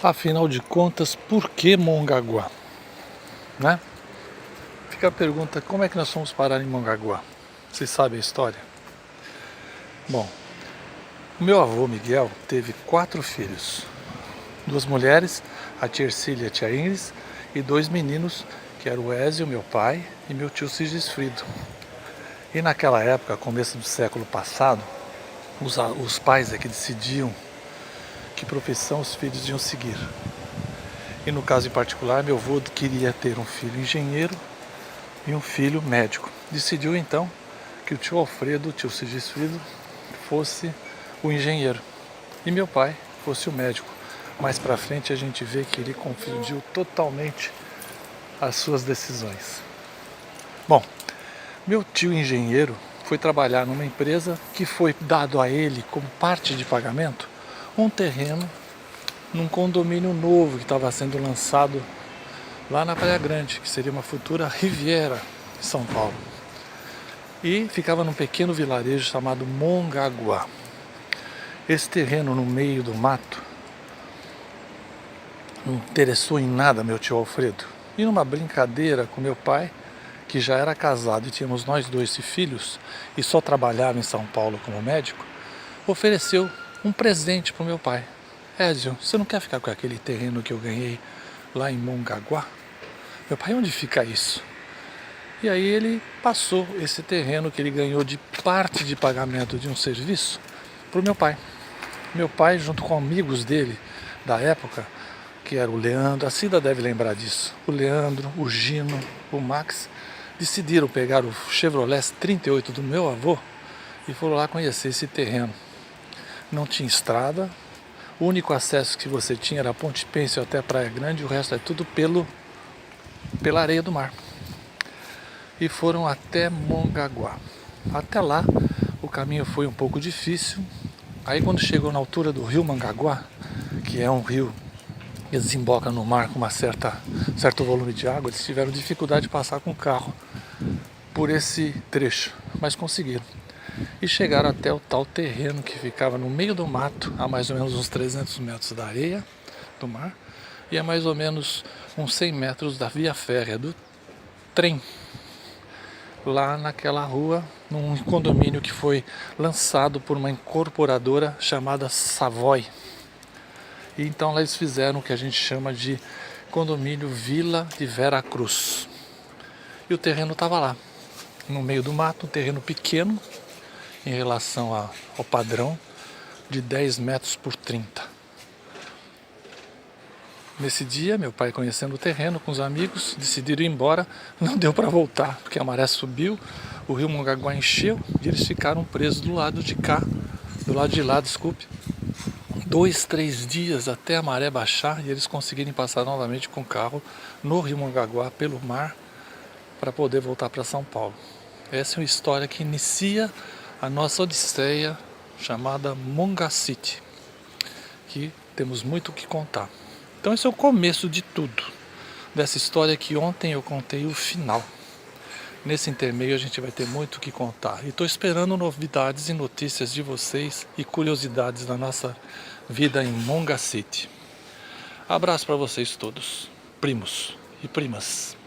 Afinal de contas, por que Mongaguá? Né? Fica a pergunta, como é que nós fomos parar em Mongaguá? Vocês sabem a história? Bom, o meu avô Miguel teve 4 filhos. 2 mulheres, a tia Ercília e a tia Ingrid, e 2 meninos, que eram o Ézio, meu pai, e meu tio Sigisfrido. E naquela época, começo do século passado, os pais é que decidiam que profissão os filhos iam seguir. E no caso em particular, meu avô queria ter um filho engenheiro e um filho médico. Decidiu então que o tio Alfredo, o tio Sigisfrido, fosse o engenheiro e meu pai fosse o médico. Mais pra frente a gente vê que ele confundiu totalmente as suas decisões. Bom, meu tio engenheiro foi trabalhar numa empresa que foi dado a ele como parte de pagamento um terreno num condomínio novo que estava sendo lançado lá na Praia Grande, que seria uma futura Riviera de São Paulo. E ficava num pequeno vilarejo chamado Mongaguá. Esse terreno no meio do mato não interessou em nada meu tio Alfredo. E numa brincadeira com meu pai, que já era casado e tínhamos nós 2 filhos e só trabalhava em São Paulo como médico, ofereceu um presente para o meu pai. Ézio, você não quer ficar com aquele terreno que eu ganhei lá em Mongaguá? Meu pai, onde fica isso? E aí ele passou esse terreno que ele ganhou de parte de pagamento de um serviço para o meu pai. Meu pai, junto com amigos dele da época, que era o Leandro, a Cida deve lembrar disso, o Leandro, o Gino, o Max, decidiram pegar o Chevrolet 38 do meu avô e foram lá conhecer esse terreno. Não tinha estrada, o único acesso que você tinha era a Ponte Pêncil até a Praia Grande, o resto é tudo pela areia do mar. E foram até Mongaguá. Até lá o caminho foi um pouco difícil. Aí quando chegou na altura do rio Mongaguá, que é um rio que desemboca no mar com certo volume de água, eles tiveram dificuldade de passar com o carro por esse trecho, mas conseguiram. E chegaram até o tal terreno que ficava no meio do mato, a mais ou menos uns 300 metros da areia do mar e a mais ou menos uns 100 metros da via férrea do trem, lá naquela rua, num condomínio que foi lançado por uma incorporadora chamada Savoy. E então lá eles fizeram o que a gente chama de condomínio Vila de Vera Cruz. E o terreno estava lá, no meio do mato, um terreno pequeno em relação ao padrão de 10 metros por 30. Nesse dia, meu pai, conhecendo o terreno com os amigos, decidiram ir embora. Não deu para voltar, porque a maré subiu, o rio Mongaguá encheu e eles ficaram presos do lado de lá, 2, 3 dias até a maré baixar e eles conseguirem passar novamente com o carro no rio Mongaguá pelo mar para poder voltar para São Paulo. Essa é uma história que inicia a nossa odisseia chamada Mongacity, que temos muito o que contar. Então esse é o começo de tudo, dessa história que ontem eu contei o final. Nesse intermeio a gente vai ter muito o que contar. E estou esperando novidades e notícias de vocês e curiosidades da nossa vida em Mongacity. Abraço para vocês todos, primos e primas.